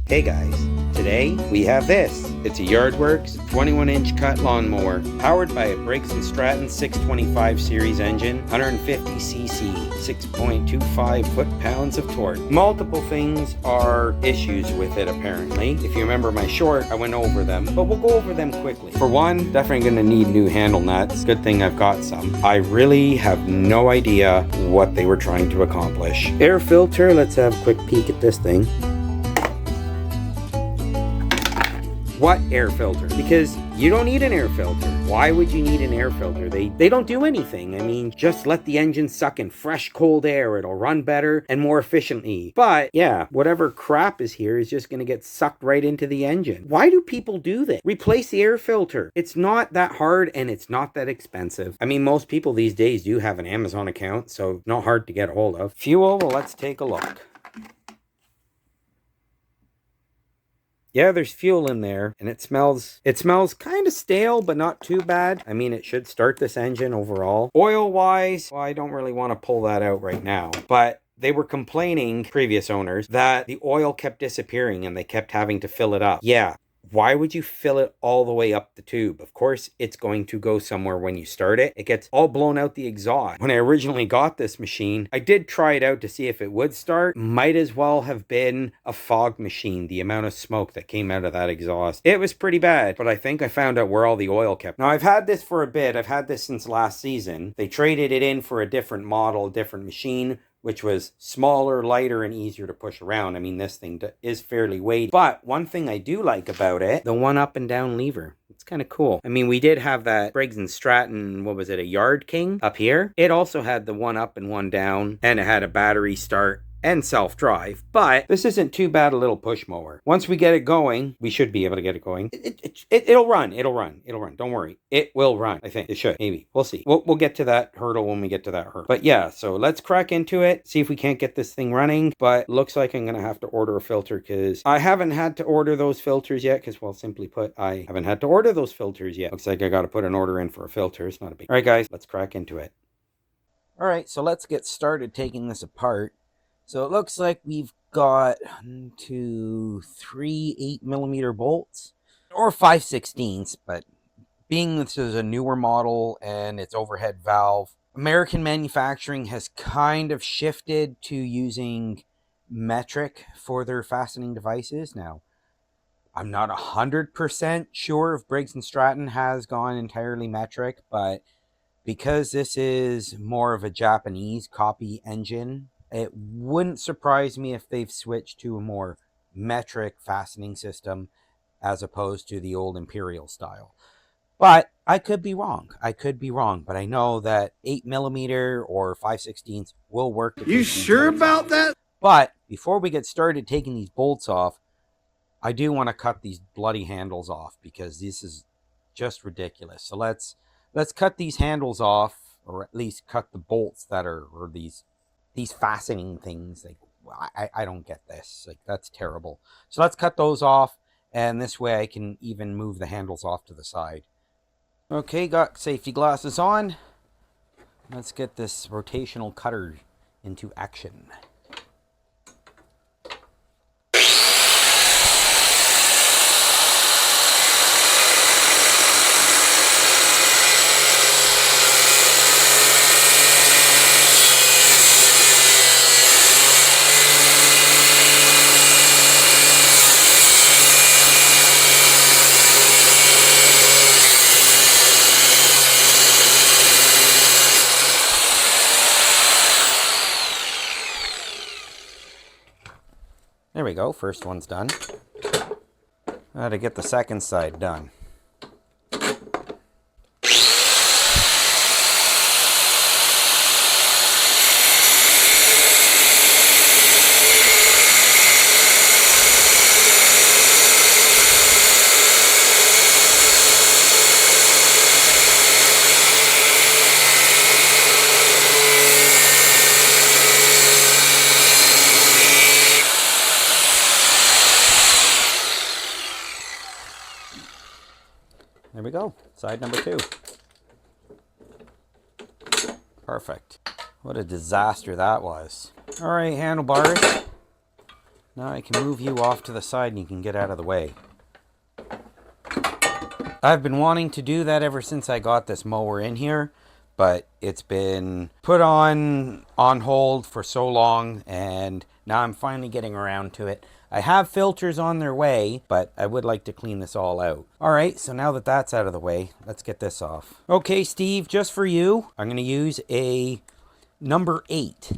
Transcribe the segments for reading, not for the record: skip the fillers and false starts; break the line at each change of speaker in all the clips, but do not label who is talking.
Hey guys, today we have this. It's a Yardworks 21-inch cut lawnmower powered by a Briggs & Stratton 625 series engine, 150cc, 6.25 foot-pounds of torque. Multiple things are issues with it apparently. If you remember my short, I went over them, but we'll go over them quickly. For one, definitely going to need new handle nuts. Good thing I've got some. I really have no idea what they were trying to accomplish. Air filter, let's have a quick peek at this thing. What air filter? Because you don't need an air filter. Why would you need an air filter? They don't do anything. I mean, just let the engine suck in fresh cold air. It'll run better and more efficiently. But yeah, whatever crap is here is just going to get sucked right into the engine. Why do people do this? Replace the air filter. It's not that hard and it's not that expensive. I mean, most people these days do have an Amazon account, so not hard to get a hold of. Fuel, well, let's take a look. Yeah, there's fuel in there, and it smells kind of stale, but not too bad. I mean, it should start this engine overall. Oil-wise, well, I don't really want to pull that out right now, but they were complaining, previous owners, that the oil kept disappearing and they kept having to fill it up. Yeah. Why would you fill it all the way up the tube? Of course, it's going to go somewhere when you start it. It gets all blown out the exhaust. When I originally got this machine, I did try it out to see if it would start. Might as well have been a fog machine, the amount of smoke that came out of that exhaust. It was pretty bad, but I think I found out where all the oil kept. Now, I've had this for a bit. I've had this since last season. They traded it in for a different model, different machine, which was smaller, lighter, and easier to push around. I mean, this thing is fairly weighty. But one thing I do like about it, the one up and down lever. It's kind of cool. I mean, we did have that Briggs & Stratton, what was it, a Yard King up here. It also had the one up and one down, and it had a battery start and self-drive, but this isn't too bad a little push mower. Once we get it going, we should be able to get it going. It'll run. Don't worry. It will run. I think it should. Maybe. We'll see. We'll get to that hurdle when we get to that hurdle. But yeah, so let's crack into it, see if we can't get this thing running, but looks like I'm going to have to order a filter because I haven't had to order those filters yet because, well, simply put, I haven't had to order those filters yet. Looks like I got to put an order in for a filter. It's not a big... All right, guys, let's crack into it. All right, so let's get started taking this apart. So it looks like we've got 1, 2, 3 8mm bolts, or 5/16, but being this is a newer model and it's overhead valve, American manufacturing has kind of shifted to using metric for their fastening devices. Now, I'm not 100% sure if Briggs & Stratton has gone entirely metric, but because this is more of a Japanese copy engine, it wouldn't surprise me if they've switched to a more metric fastening system as opposed to the old Imperial style. But I could be wrong. But I know that 8mm or 5/16 will work.
You sure about that?
But before we get started taking these bolts off, I do want to cut these bloody handles off because this is just ridiculous. So let's cut these handles off, or at least cut the bolts that are, or these fastening things. Like, I don't get this. Like, that's terrible. So let's cut those off, and this way I can even move the handles off to the side. Okay, got safety glasses on. Let's get this rotational cutter into action. There we go, first one's done. Now to get the second side done. There we go, side number 2. Perfect. What a disaster that was. All right, handlebars. Now I can move you off to the side and you can get out of the way. I've been wanting to do that ever since I got this mower in here, but it's been put on hold for so long, and now I'm finally getting around to it. I have filters on their way, but I would like to clean this all out. All right, so now that that's out of the way, let's get this off. Okay, Steve, just for you, I'm going to use a number 8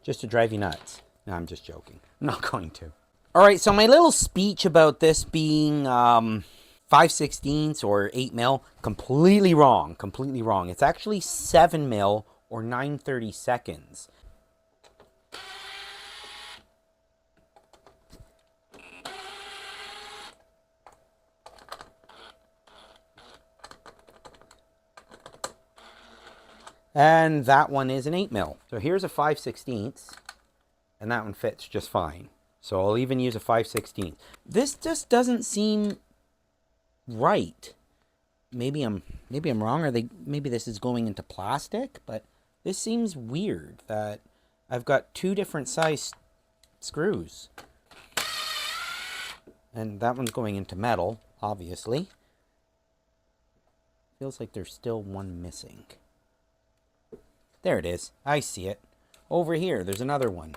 just to drive you nuts. No, I'm just joking. I'm not going to. All right, so my little speech about this being 5/16 or 8 mil, completely wrong, completely wrong. It's actually 7 mil or 9/32. And that one is an 8 mil. So here's a 5/16, and that one fits just fine. So I'll even use a 5/16. This just doesn't seem right. Maybe I'm wrong, or maybe this is going into plastic, but this seems weird that I've got 2 different size screws. And that one's going into metal, obviously. Feels like there's still one missing. There it is. I see it. Over here, there's another one.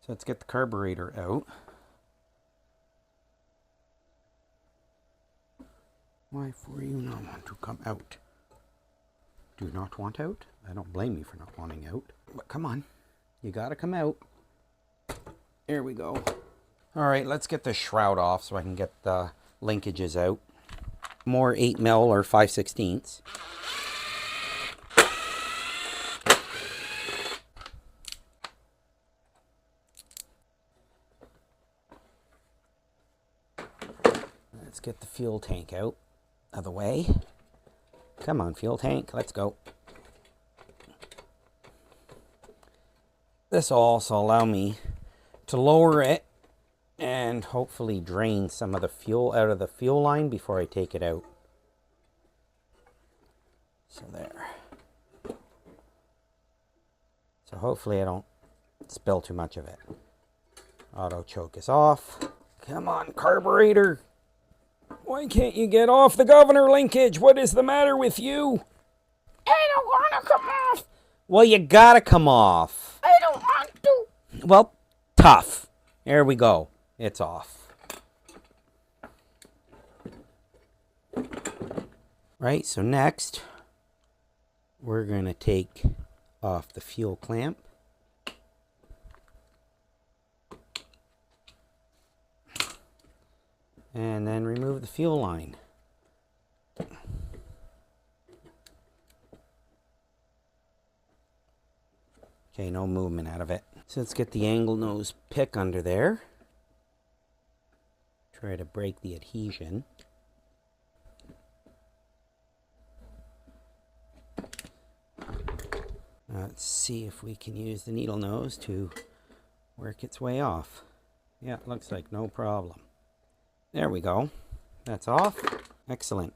So let's get the carburetor out. Why for you not want to come out? Do you not want out? I don't blame you for not wanting out. But come on. You gotta come out. There we go. Alright, let's get the shroud off so I can get the linkages out. More 8 mil or 5/16. Let's get the fuel tank out of the way. Come on, fuel tank, let's go. This will also allow me to lower it and hopefully drain some of the fuel out of the fuel line before I take it out. So there. So hopefully I don't spill too much of it. Auto choke is off. Come on, carburetor. Why can't you get off the governor linkage? What is the matter with you? I don't want to come off. Well, you gotta come off. I don't want to. Well, tough. There we go. It's off. Right, so next, we're going to take off the fuel clamp. And then remove the fuel line. Okay, no movement out of it. So let's get the angle nose pick under there. Try to break the adhesion. Let's see if we can use the needle nose to work its way off. Yeah, it looks like no problem. There we go. That's off. Excellent.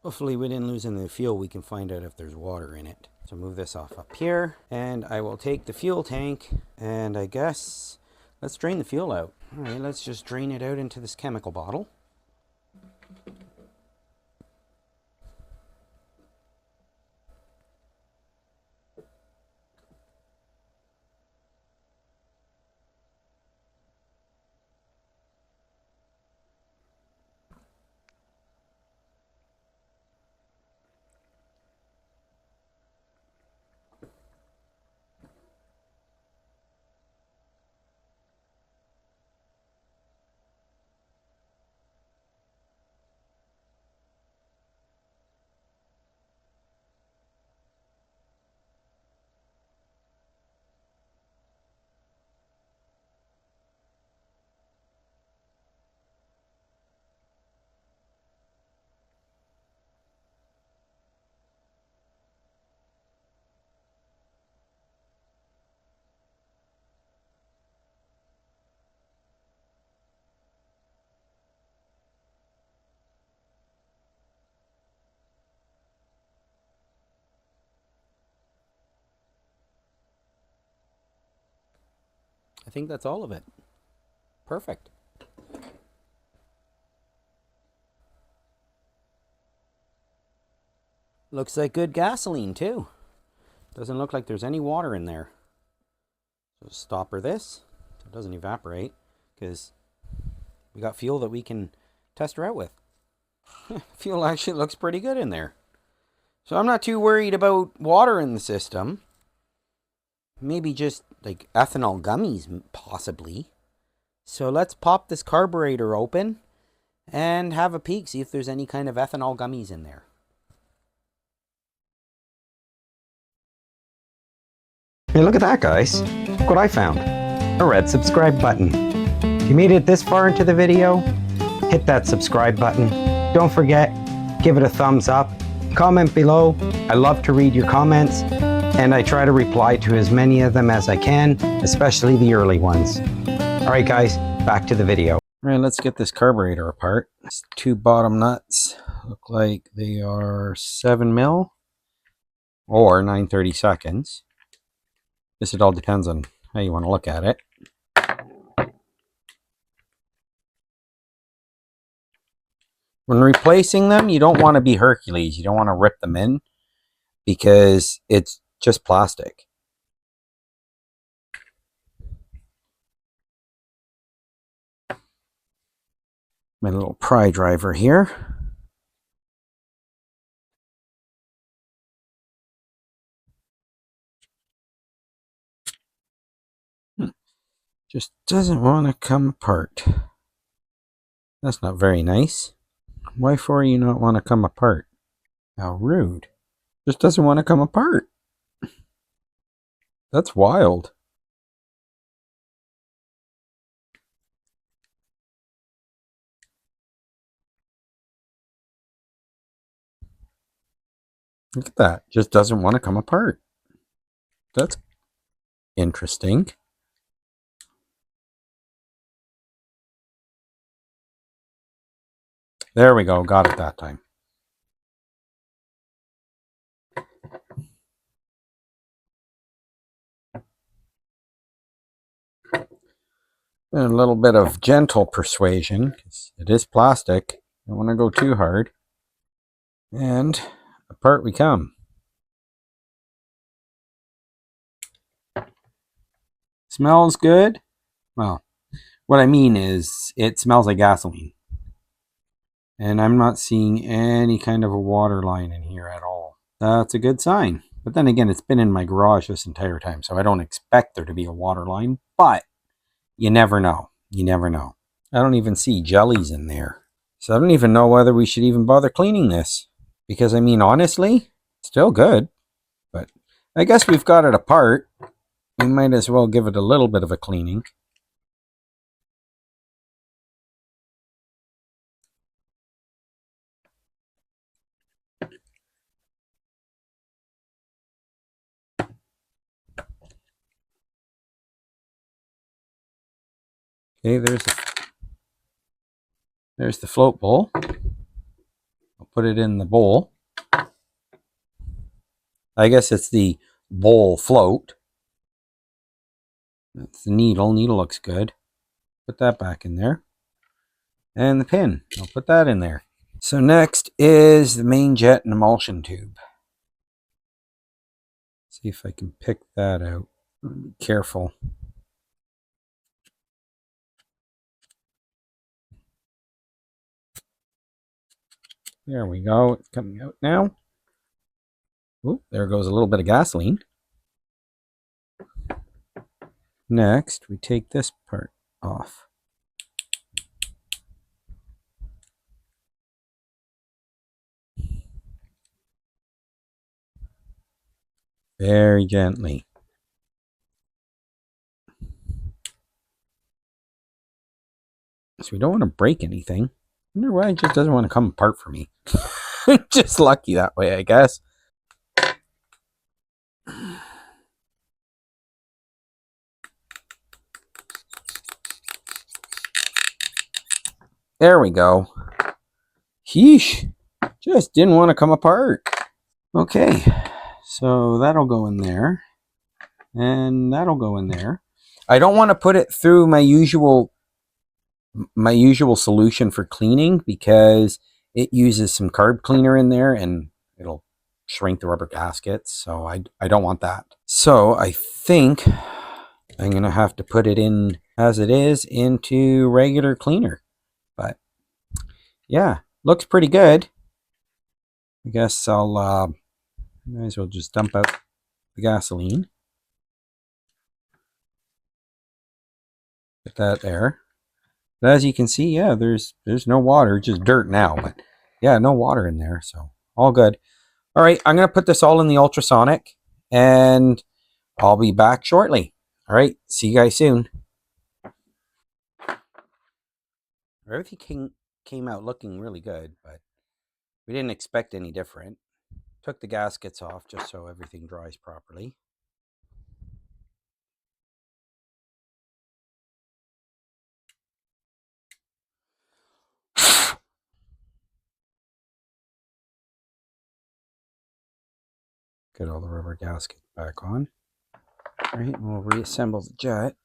Hopefully we didn't lose any fuel. We can find out if there's water in it. So move this off up here. And I will take the fuel tank and I guess let's drain the fuel out. All right, let's just drain it out into this chemical bottle. I think that's all of it. Perfect. Looks like good gasoline too. Doesn't look like there's any water in there. So stopper this so it doesn't evaporate, because we got fuel that we can test her out with. Fuel actually looks pretty good in there. So I'm not too worried about water in the system. Maybe just like ethanol gummies, possibly. So let's pop this carburetor open and have a peek, see if there's any kind of ethanol gummies in there. Hey, look at that, guys. Look what I found. A red subscribe button. If you made it this far into the video, hit that subscribe button. Don't forget, give it a thumbs up. Comment below. I love to read your comments, and I try to reply to as many of them as I can, especially the early ones. All right, guys, back to the video. All right, let's get this carburetor apart. These two bottom nuts look like they are 7 mil or 9/32. This, it all depends on how you want to look at it. When replacing them, you don't want to be Hercules. You don't want to rip them in because it's just plastic. My little pry driver here. Just doesn't want to come apart. That's not very nice. Why for you not want to come apart? How rude. Just doesn't want to come apart. That's wild. Look at that. Just doesn't want to come apart. That's interesting. There we go. Got it that time. And a little bit of gentle persuasion, because it is plastic. Don't want to go too hard. And apart we come. Smells good. Well, what I mean is it smells like gasoline. And I'm not seeing any kind of a water line in here at all. That's a good sign. But then again, it's been in my garage this entire time, so I don't expect there to be a water line. But you never know. You never know. I don't even see jellies in there. So I don't even know whether we should even bother cleaning this. Because, I mean, honestly, still good. But I guess we've got it apart. We might as well give it a little bit of a cleaning. Okay, there's the float bowl. I'll put it in the bowl. I guess it's the bowl float. That's the needle. Needle looks good. Put that back in there. And the pin. I'll put that in there. So next is the main jet and emulsion tube. See if I can pick that out. Be careful. There we go. It's coming out now. Oop, there goes a little bit of gasoline. Next, we take this part off. Very gently. So we don't want to break anything. I wonder why it just doesn't want to come apart for me. Just lucky that way, I guess. There we go. Yeesh. Just didn't want to come apart. Okay. So that'll go in there. And that'll go in there. I don't want to put it through my usual solution for cleaning because it uses some carb cleaner in there and it'll shrink the rubber gaskets. So I don't want that. So I think I'm going to have to put it in as it is into regular cleaner. But yeah, looks pretty good. I guess I'll might as well just dump out the gasoline. Get that there. But as you can see, yeah, there's no water, just dirt now. But yeah, no water in there, so all good. All right, I'm going to put this all in the ultrasonic, and I'll be back shortly. All right, see you guys soon. Everything came out looking really good, but we didn't expect any different. Took the gaskets off just so everything dries properly. Get all the rubber gaskets back on. All right, we'll reassemble the jet.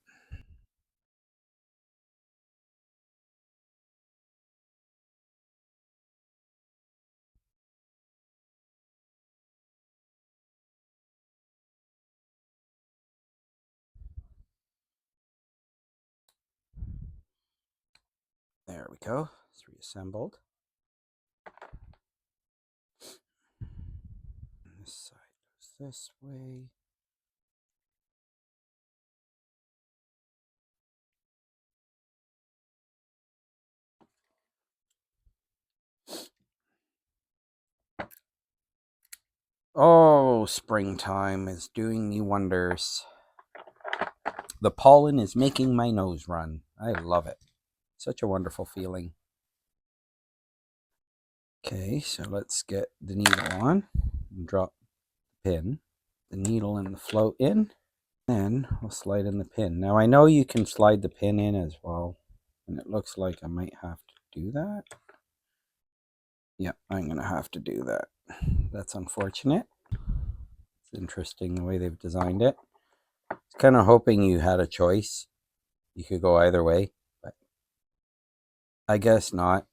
There we go. It's reassembled. And this side goes this way. Oh, springtime is doing me wonders. The pollen is making my nose run. I love it. Such a wonderful feeling. Okay, so let's get the needle on and drop the pin. The needle and the float in. Then we'll slide in the pin. Now I know you can slide the pin in as well. And it looks like I might have to do that. Yep, I'm going to have to do that. That's unfortunate. It's interesting the way they've designed it. I was kind of hoping you had a choice. You could go either way, but I guess not.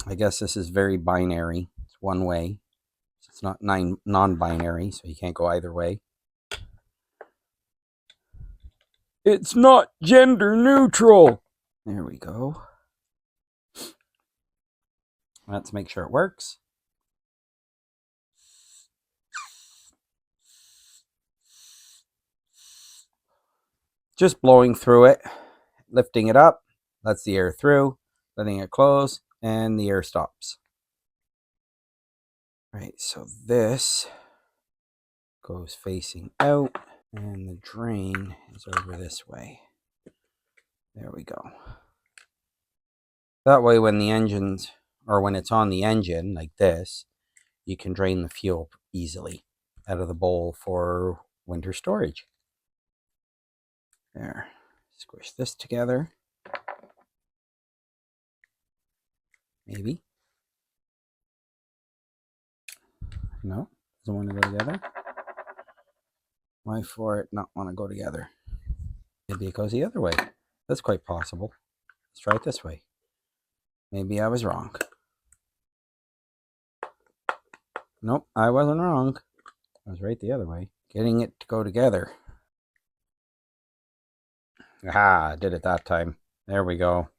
I guess this is very binary. It's one way. It's not non-binary, so you can't go either way. It's not gender neutral. There we go. Let's make sure it works. Just blowing through it, lifting it up, lets the air through, letting it close, and the air stops. Right, so this goes facing out, and the drain is over this way. There we go. That way when the engine's, or when it's on the engine like this, you can drain the fuel easily out of the bowl for winter storage. There. Squish this together. Maybe. No, doesn't want to go together. Why for it not want to go together? Maybe it goes the other way. That's quite possible. Let's try it this way. Maybe I was wrong. Nope, I wasn't wrong. I was right the other way. Getting it to go together. Ah, I did it that time. There we go.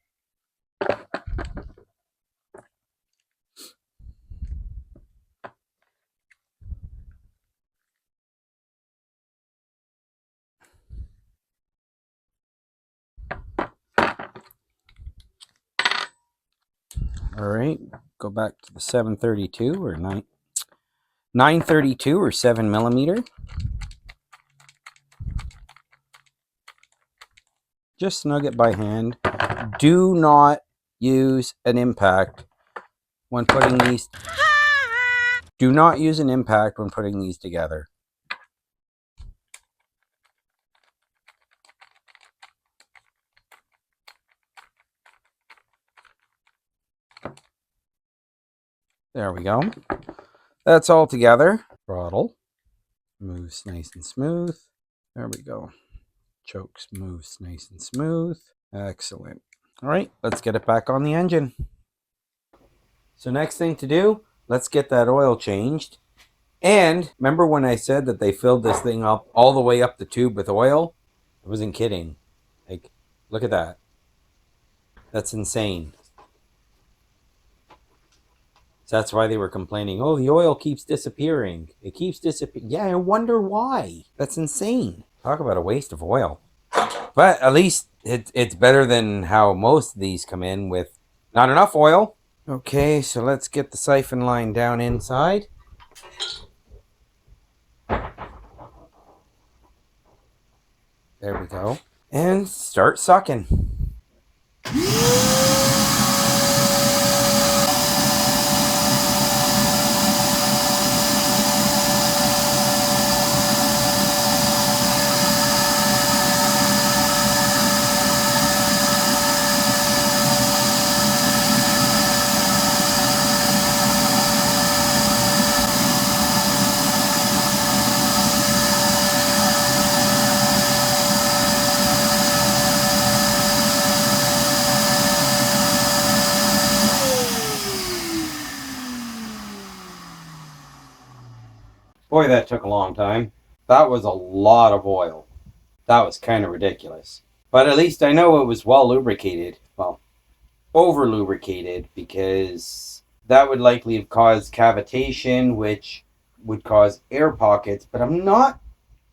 All right, go back to the 732 or 932 or 7mm. Just snug it by hand. Do not use an impact when putting these. Do not use an impact when putting these together. There we go. That's all together. Throttle moves nice and smooth. There we go. Choke moves nice and smooth. Excellent. All right, let's get it back on the engine. So next thing to do, let's get that oil changed. And remember when I said that they filled this thing up all the way up the tube with oil? I wasn't kidding. Like, look at that. That's insane. So that's why they were complaining. Oh, the oil keeps disappearing. It keeps disappearing. Yeah, I wonder why. That's insane. Talk about a waste of oil. But at least it's better than how most of these come in with not enough oil. Okay, so let's get the siphon line down inside. There we go. And start sucking. Boy, that took a long time. That was a lot of oil. That was kind of ridiculous. But at least I know it was well lubricated. Well, over lubricated, because that would likely have caused cavitation, which would cause air pockets. But I'm not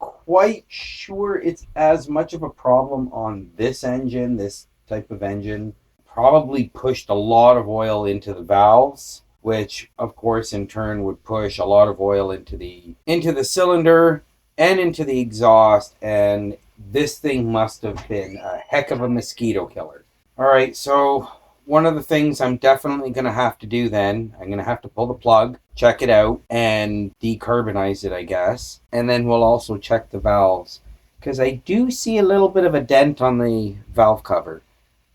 quite sure it's as much of a problem on this engine, this type of engine. Probably pushed a lot of oil into the valves, which of course in turn would push a lot of oil into the cylinder and into the exhaust, and this thing must have been a heck of a mosquito killer. All right, so one of the things I'm definitely going to have to do then, I'm going to have to pull the plug, check it out, and decarbonize it, I guess. And then we'll also check the valves, because I do see a little bit of a dent on the valve cover.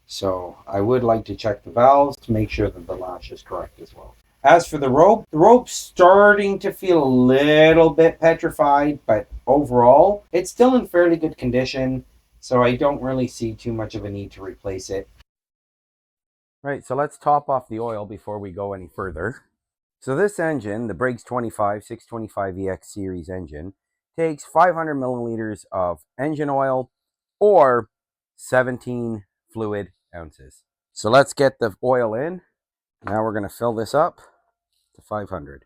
So I would like to check the valves to make sure that the lash is correct as well. As for the rope's starting to feel a little bit petrified, but overall, it's still in fairly good condition, so I don't really see too much of a need to replace it. Right, so let's top off the oil before we go any further. So this engine, the Briggs 625EX series engine, takes 500 milliliters of engine oil or 17 fluid ounces. So let's get the oil in. Now we're going to fill this up to 500.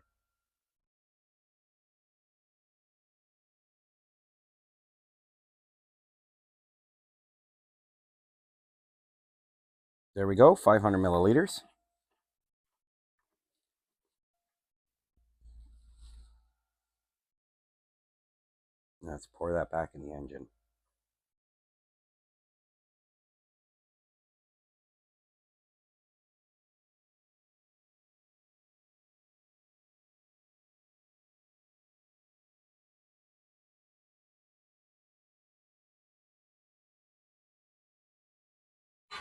There we go, 500 milliliters. Let's pour that back in the engine.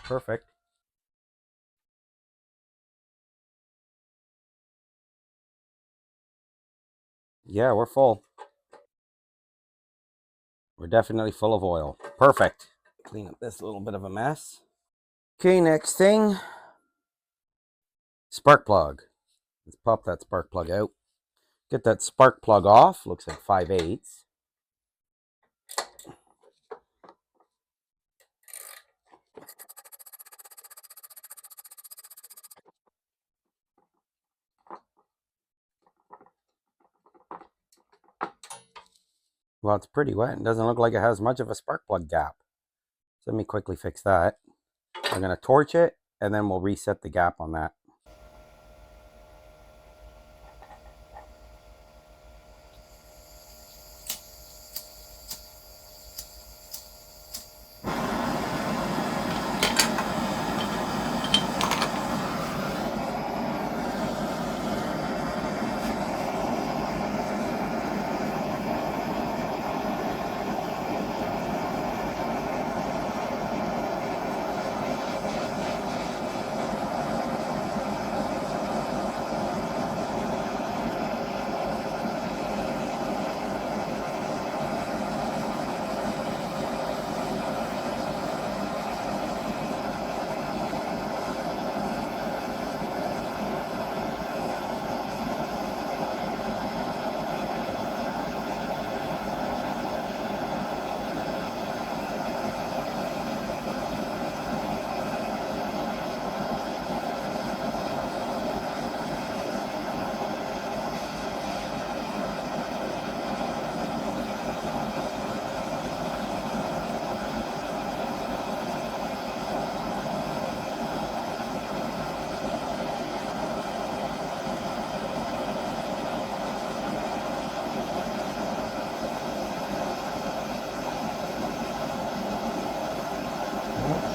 Perfect. Yeah, we're full. We're definitely full of oil. Perfect. Clean up this little bit of a mess. Okay, next thing. Spark plug. Let's pop that spark plug out. Get that spark plug off. Looks like 5/8. Well, it's pretty wet. It doesn't look like it has much of a spark plug gap. So let me quickly fix that. I'm going to torch it, and then we'll reset the gap on that.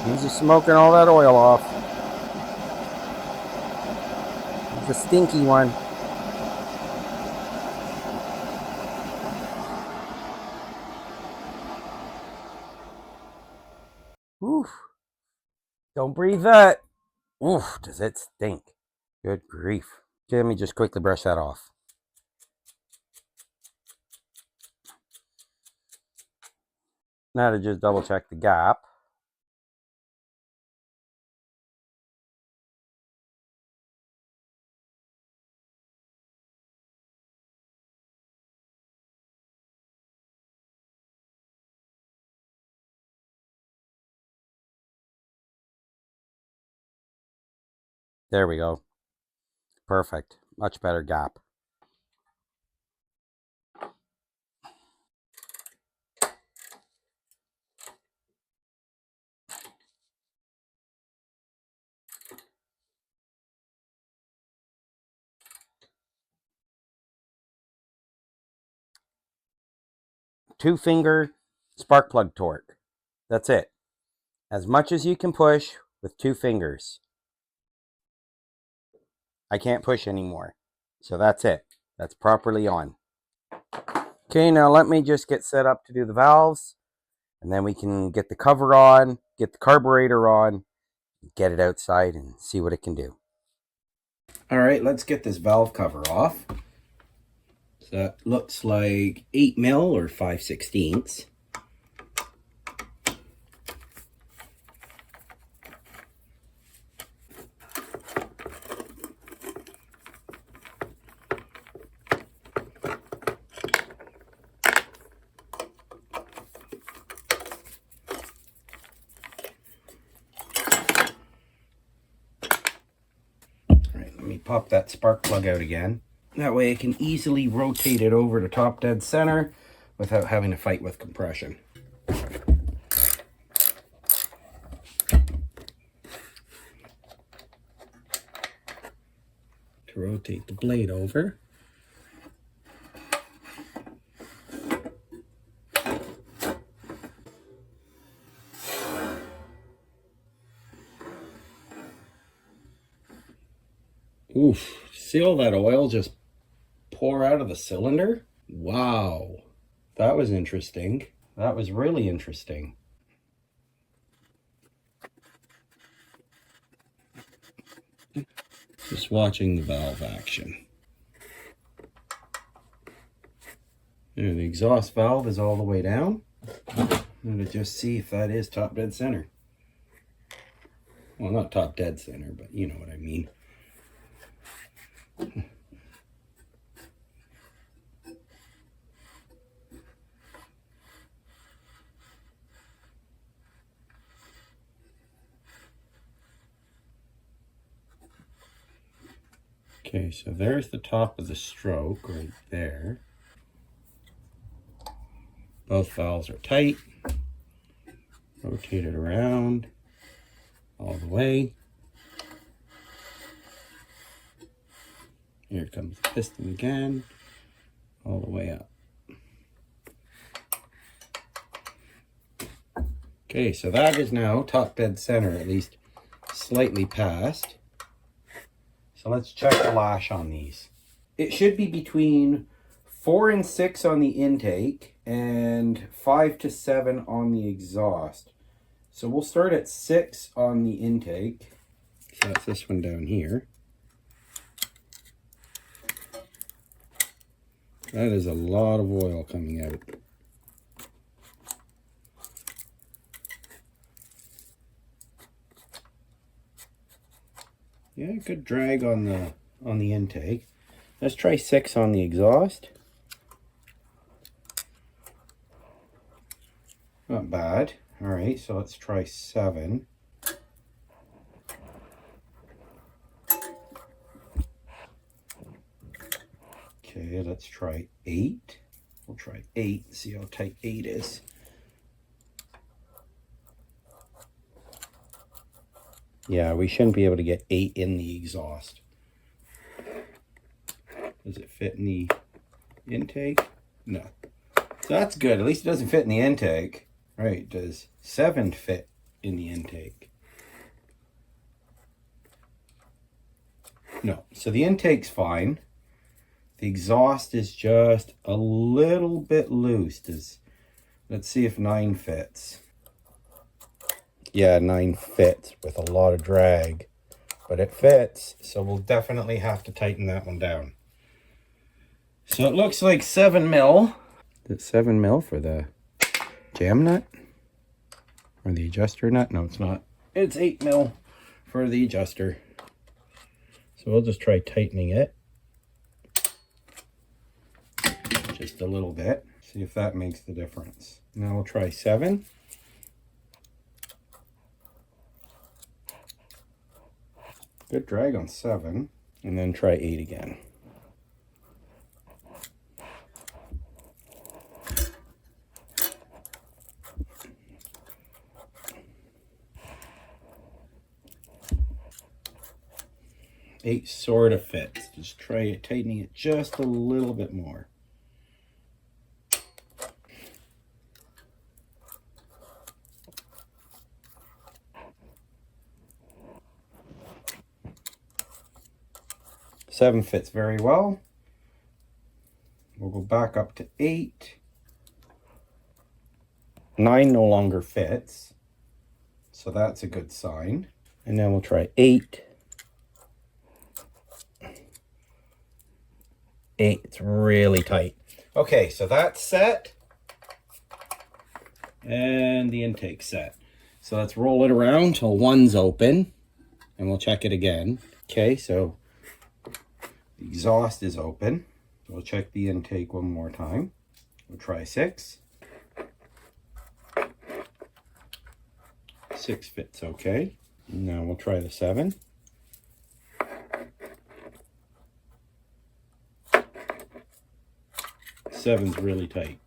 He's just smoking all that oil off. It's a stinky one. Oof. Don't breathe that. Oof, does it stink. Good grief. Okay, let me just quickly brush that off. Now to just double check the gap. There we go. Perfect. Much better gap. Two-finger spark plug torque. That's it. As much as you can push with 2 fingers. I can't push anymore. So that's it. That's properly on. Okay, now let me just get set up to do the valves. And then we can get the cover on, get the carburetor on, get it outside and see what it can do. All right, let's get this valve cover off. So that looks like 8 mil or 5/16. Pop that spark plug out again. That way I can easily rotate it over to top dead center without having to fight with compression. To rotate the blade over. Oof, see all that oil just pour out of the cylinder? Wow, that was interesting. That was really interesting. Just watching the valve action. There, the exhaust valve is all the way down. I'm going to just see if that is top dead center. Well, not top dead center, but you know what I mean. Okay, so there's the top of the stroke right there. Both valves are tight. Rotate it around all the way. Here comes the piston again, all the way up. Okay, so that is now top dead center, at least slightly past. So let's check the lash on these. It should be between 4 and 6 on the intake and 5 to 7 on the exhaust. So we'll start at 6 on the intake. So that's this one down here. That is a lot of oil coming out. Yeah, good drag on the intake. Let's try 6 on the exhaust. Not bad. All right, so let's try 7. Okay, let's try 8. We'll try 8, see how tight 8 is. Yeah, we shouldn't be able to get 8 in the exhaust. Does it fit in the intake? No. So that's good. At least it doesn't fit in the intake. Right, does 7 fit in the intake. No, so the intake's fine. The exhaust is just a little bit loose. Let's see if 9 fits. Yeah, 9 fits with a lot of drag, but it fits, so we'll definitely have to tighten that one down. So it looks like 7 mil. Is it 7 mil for the jam nut? Or the adjuster nut? No, it's not. It's 8 mil for the adjuster. So we'll just try tightening it. Just a little bit. See if that makes the difference. Now we'll try 7. Good drag on 7. And then try 8 again. Eight sort of fits. Just try it, tightening it just a little bit more. Seven fits very well. We'll go back up to 8. 9 no longer fits, so that's a good sign. And then we'll try 8. 8, it's really tight. Okay, so that's set. And the intake set. So let's roll it around till 1's open. And we'll check it again. Okay, so the exhaust is open. So we'll check the intake one more time. We'll try 6. 6 fits okay. Now we'll try the 7. 7's really tight.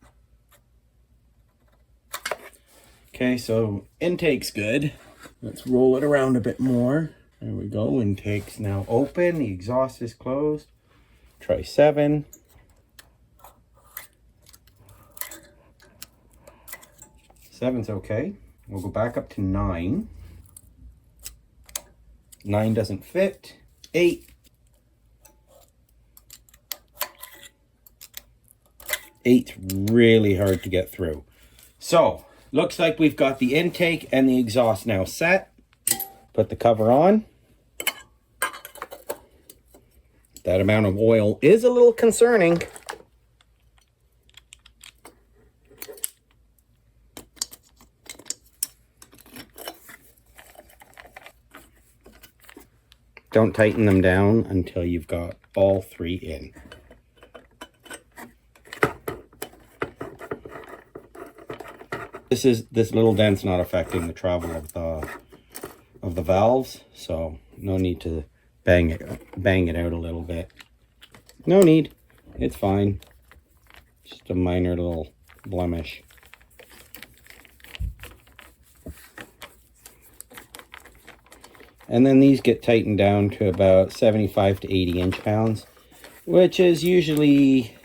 Okay, so intake's good. Let's roll it around a bit more. There we go. Intake's now open. The exhaust is closed. Try 7. 7's okay. We'll go back up to 9. 9 doesn't fit. 8. 8's really hard to get through. So, looks like we've got the intake and the exhaust now set. Put the cover on. That amount of oil is a little concerning. Don't tighten them down until you've got all 3 in. This little dent's not affecting the travel of the valves, so no need to bang it out a little bit. No need. It's fine. Just a minor little blemish. And then these get tightened down to about 75 to 80 inch-pounds, which is usually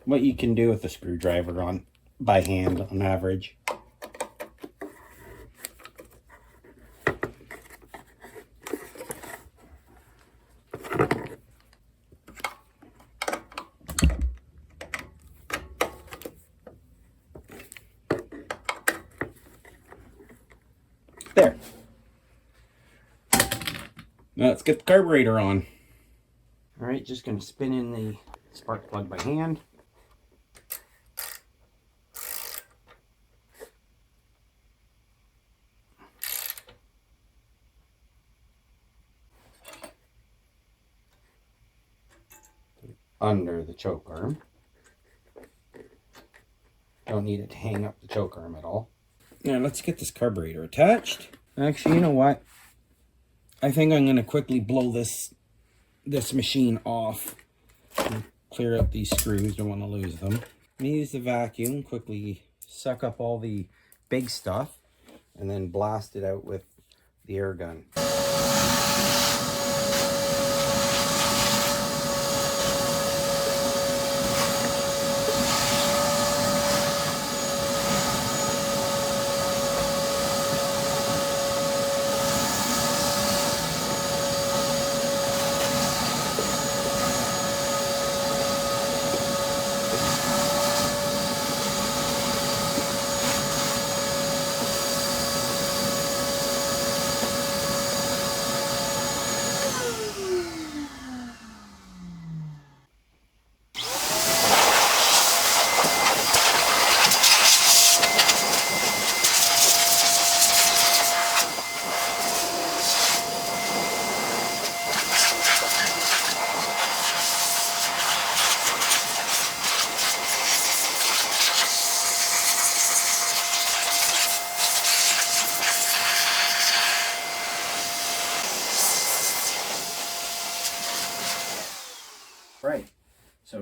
what you can do with a screwdriver on by hand on average. There. Now let's get the carburetor on. All right, just going to spin in the spark plug by hand. Under the choke arm. Don't need it to hang up the choke arm at all. Now let's get this carburetor attached. Actually, you know what? I think I'm going to quickly blow this machine off and clear up these screws. Don't want to lose them. I'm going to use the vacuum, quickly suck up all the big stuff, and then blast it out with the air gun.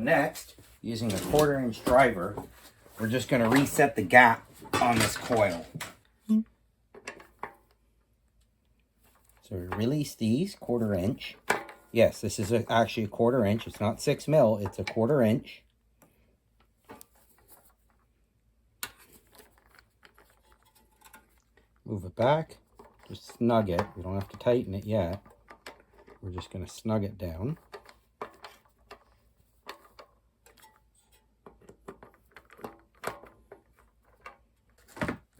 next, using a 1/4-inch driver, we're just going to reset the gap on this coil. So we release these 1/4 inch. Yes, this is actually a 1/4 inch. It's not 6 mil, it's a 1/4 inch. Move it back, just snug it. We don't have to tighten it yet. We're just going to snug it down.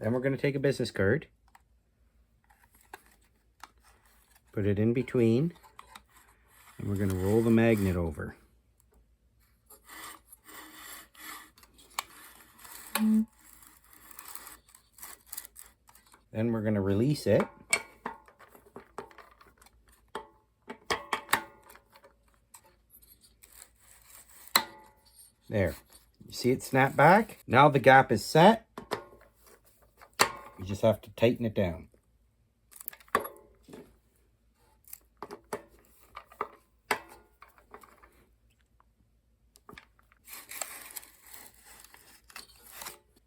Then we're going to take a business card, put it in between, and we're going to roll the magnet over. Then we're going to release it. There. You see it snap back? Now the gap is set. You just have to tighten it down.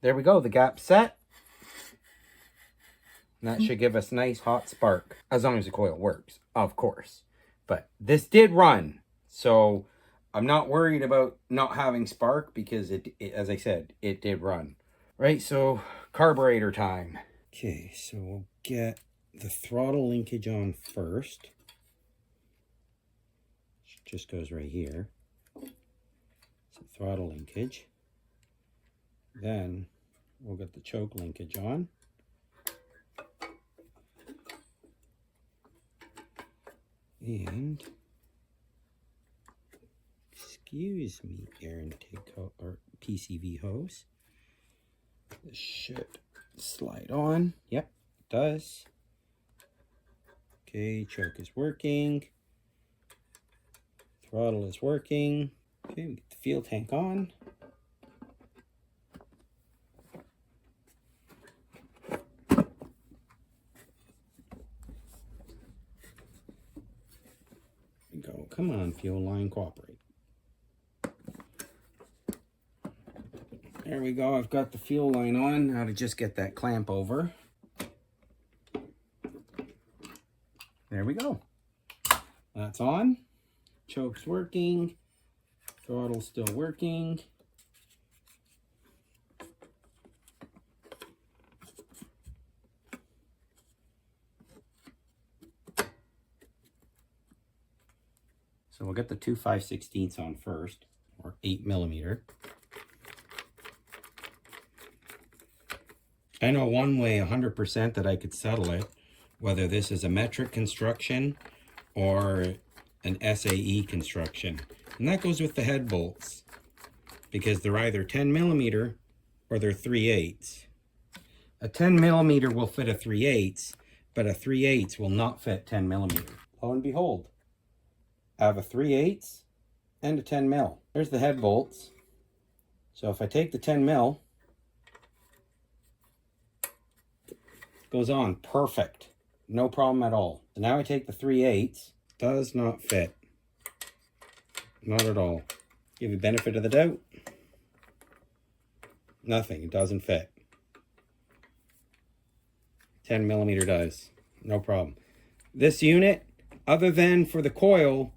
There we go, the gap's set. And that should give us a nice hot spark, as long as the coil works, of course. But this did run, so I'm not worried about not having spark because it as I said, it did run. Right, so carburetor time. Okay, so we'll get the throttle linkage on first. It just goes right here. So throttle linkage. Then we'll get the choke linkage on. And excuse me, air intake or PCV hose. This should slide on. Yep, it does. Okay, choke is working. Throttle is working. Okay, we get the fuel tank on. Go. Come on, fuel line, cooperate. There we go. I've got the fuel line on. Now to just get that clamp over. There we go. That's on. Choke's working. Throttle's still working. So we'll get the 2 5/16 on first, or 8mm. I know one way 100% that I could settle it, whether this is a metric construction or an SAE construction. And that goes with the head bolts, because they're either 10mm or they're 3/8. A 10mm will fit a 3/8, but a 3/8 will not fit 10mm. Lo and behold, I have a 3/8 and a 10mm. There's the head bolts. So if I take the 10mm, it goes on perfect. No problem at all. So now I take the 3/8. Does not fit. Not at all. Give you benefit of the doubt. Nothing. It doesn't fit. 10mm does. No problem. This unit, other than for the coil,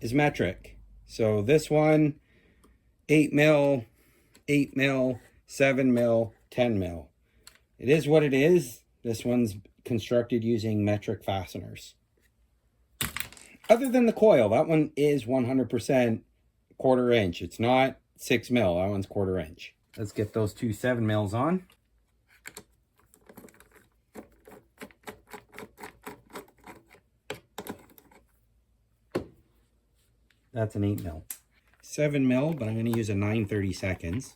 is metric. So this one, 8mm, 8mm, 7mm, 10mm. It is what it is. This one's constructed using metric fasteners. Other than the coil, that one is 100% 1/4 inch. It's not 6mm. That one's 1/4 inch. Let's get those two 7mm on. That's an 8mm. 7mm, but I'm going to use a 9/32.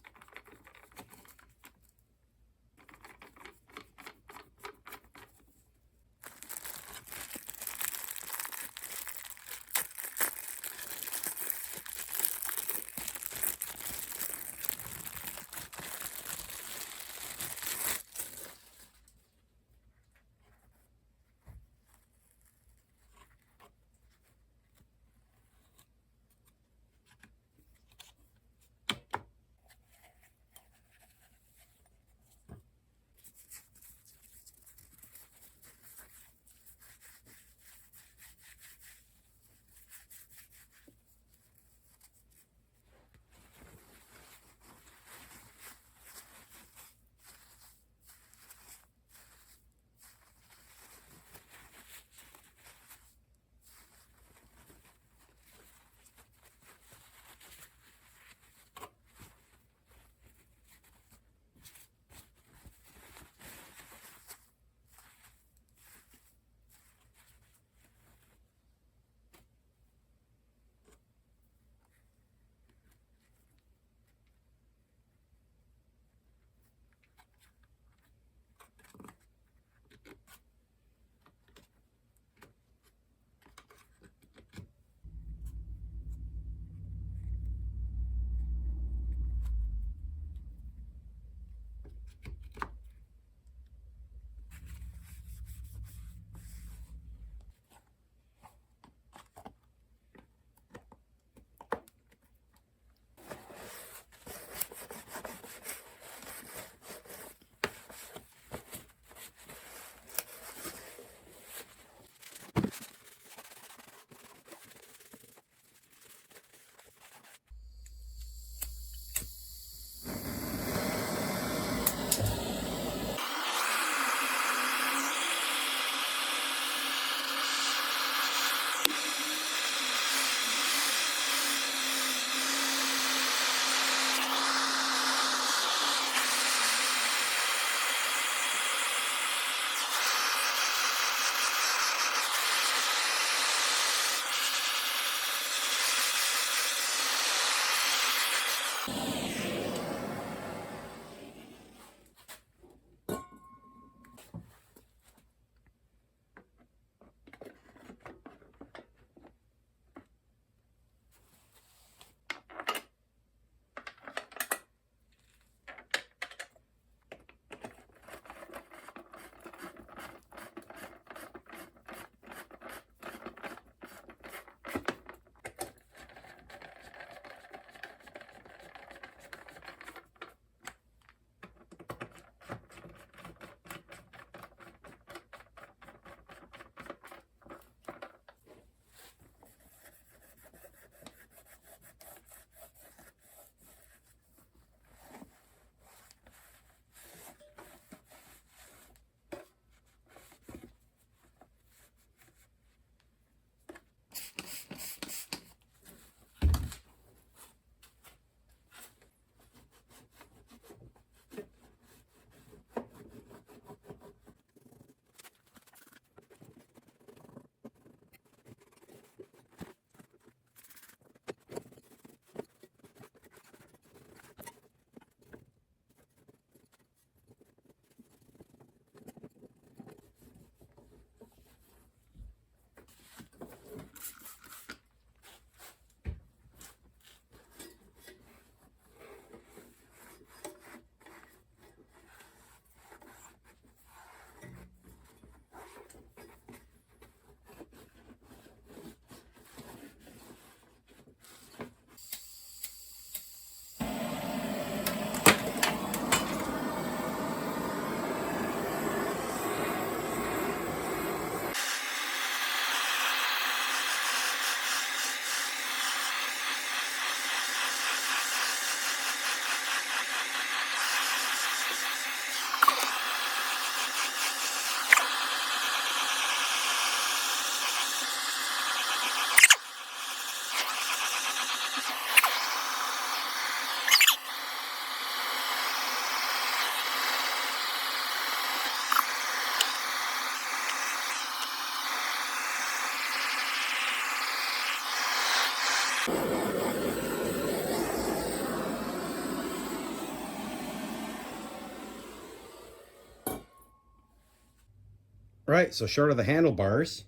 Right, so short of the handlebars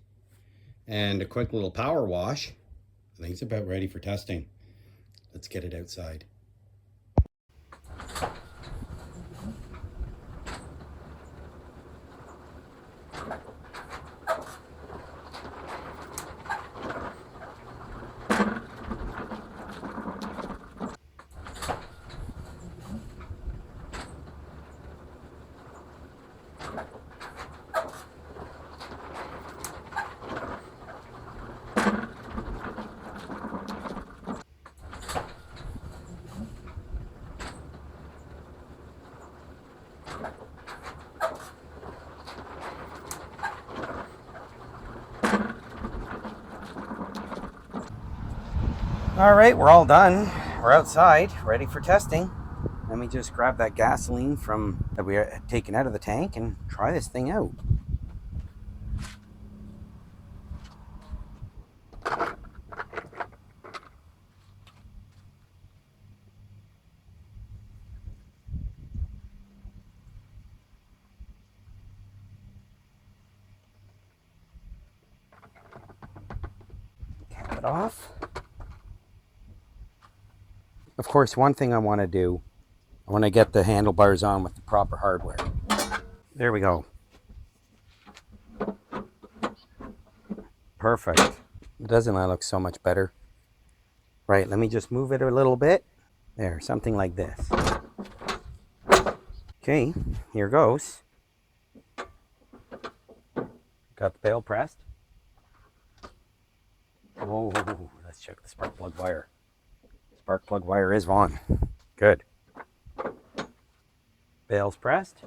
and a quick little power wash, I think it's about ready for testing. Let's get it outside. All right, we're all done. We're outside, ready for testing. Let me just grab that gasoline from that we had taken out of the tank and try this thing out. Cap it off. Of course, one thing I want to do, I want to get the handlebars on with the proper hardware. There we go. Perfect. Doesn't that look so much better? Right, let me just move it a little bit. There, something like this. Okay, here goes. Got the bail pressed. Oh, let's check the spark plug wire. Spark plug wire is on. Good. Bail's pressed.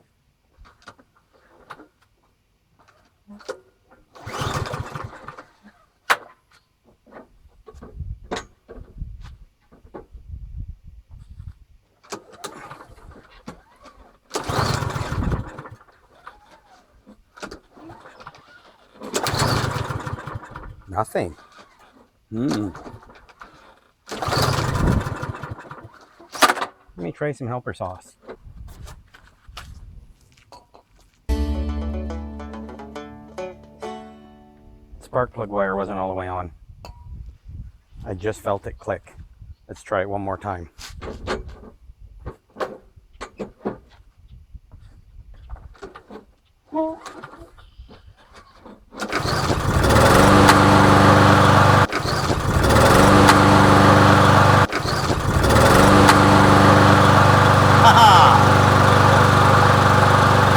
Nothing. Let me try some helper sauce. Spark plug wire wasn't all the way on. I just felt it click. Let's try it one more time.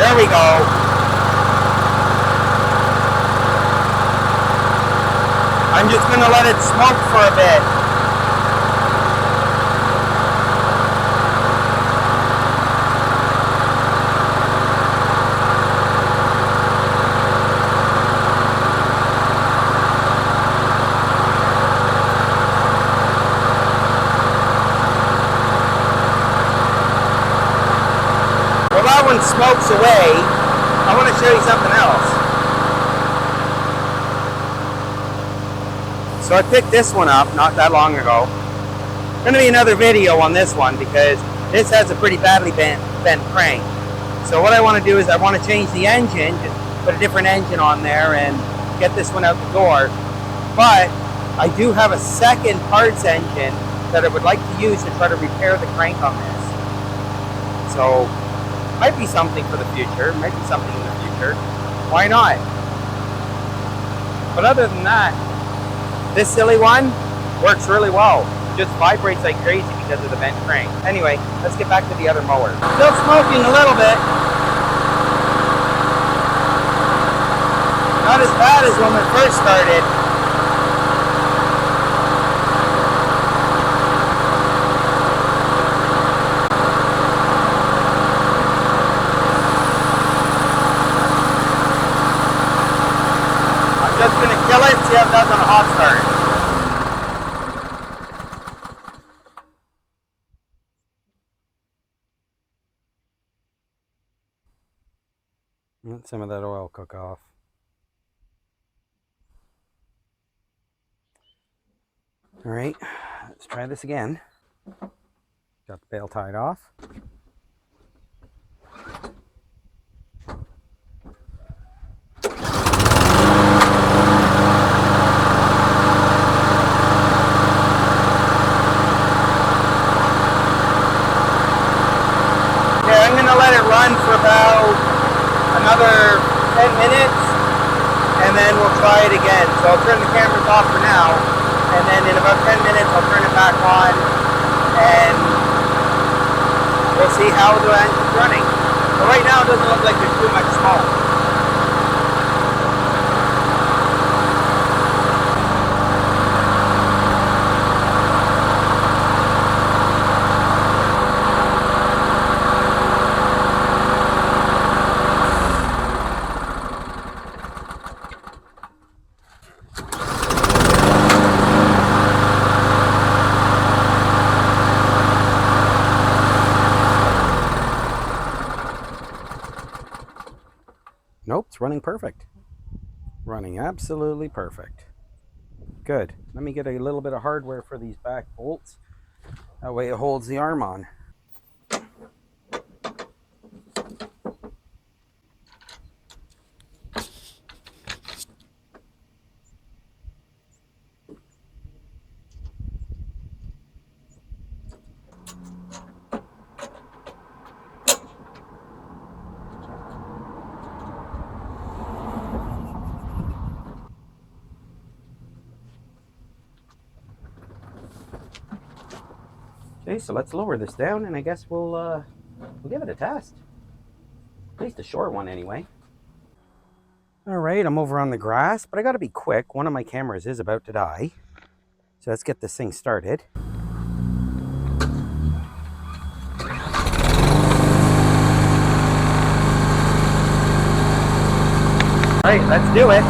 There we go. I'm just going to let it smoke for a bit. Well, that one smokes away. I want to show you something else. So I picked this one up not that long ago. Going to be another video on this one because this has a pretty badly bent crank. So what I want to do is I want to change the engine, just put a different engine on there and get this one out the door. But I do have a second parts engine that I would like to use to try to repair the crank on this. So might be something for the future, might be something in the future. Why not? But other than that, this silly one works really well. Just vibrates like crazy because of the bent crank. Anyway, let's get back to the other mower. Still smoking a little bit. Not as bad as when we first started. I'm just going to kill it and see how it does on a hot start. Let some of that oil cook off. All right, let's try this again. Got the bail tied off. on for about another 10 minutes, and then we'll try it again. So I'll turn the cameras off for now, and then in about 10 minutes I'll turn it back on, and we'll see how the engine's running. But right now it doesn't look like there's too much smoke. Nope, it's running perfect. Running absolutely perfect. Good. Let me get a little bit of hardware for these back bolts. That way it holds the arm on. Okay, so let's lower this down, and I guess we'll give it a test. At least a short one anyway. All right, I'm over on the grass, but I gotta be quick. One of my cameras is about to die. So let's get this thing started. All right, let's do it.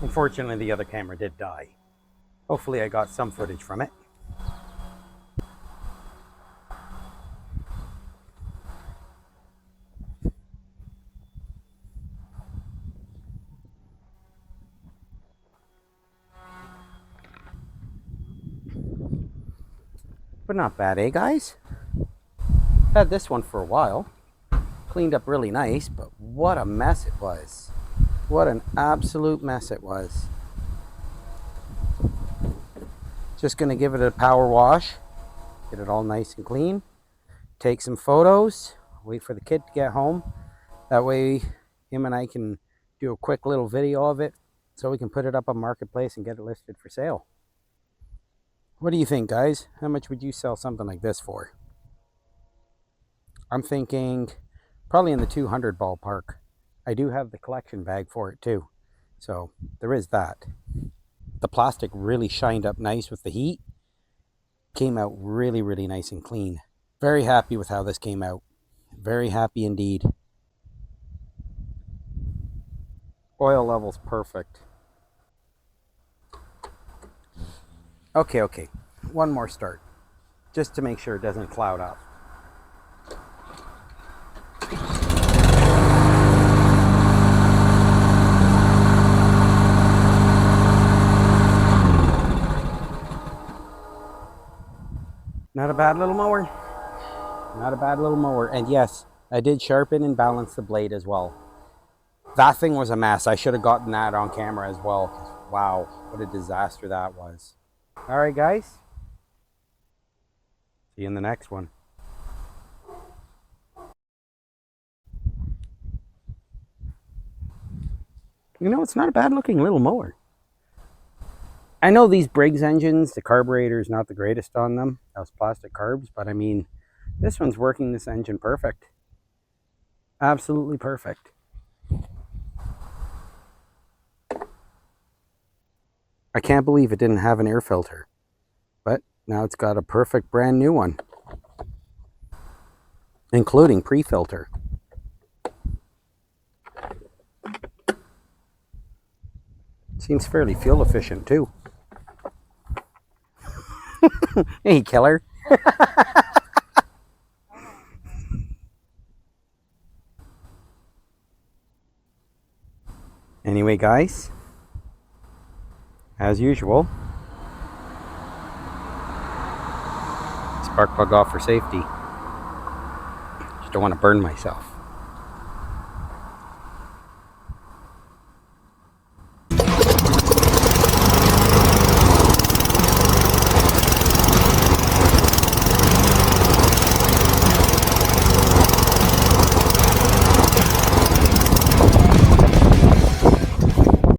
Unfortunately, the other camera did die. Hopefully I got some footage from it. But not bad, eh guys? Had this one for a while. Cleaned up really nice, but what a mess it was. What an absolute mess it was. Just gonna give it a power wash. Get it all nice and clean. Take some photos. Wait for the kid to get home. That way him and I can do a quick little video of it so we can put it up on Marketplace and get it listed for sale. What do you think, guys? How much would you sell something like this for? I'm thinking probably in the 200 ballpark. I do have the collection bag for it too. So there is that. The plastic really shined up nice with the heat. Came out really, really nice and clean. Very happy with how this came out. Very happy indeed. Oil level's perfect. Okay. One more start. Just to make sure it doesn't cloud up. Not a bad little mower. Not a bad little mower. And yes, I did sharpen and balance the blade as well. That thing was a mess. I should have gotten that on camera as well. Wow, what a disaster that was. All right, guys. See you in the next one. You know, it's not a bad looking little mower. I know these Briggs engines, the carburetor is not the greatest on them. Those plastic carbs, but I mean, this one's working this engine perfect. Absolutely perfect. I can't believe it didn't have an air filter, but now it's got a perfect brand new one, including pre-filter. Seems fairly fuel efficient too. Hey, killer. Anyway, guys, as usual, spark plug off for safety. Just don't want to burn myself.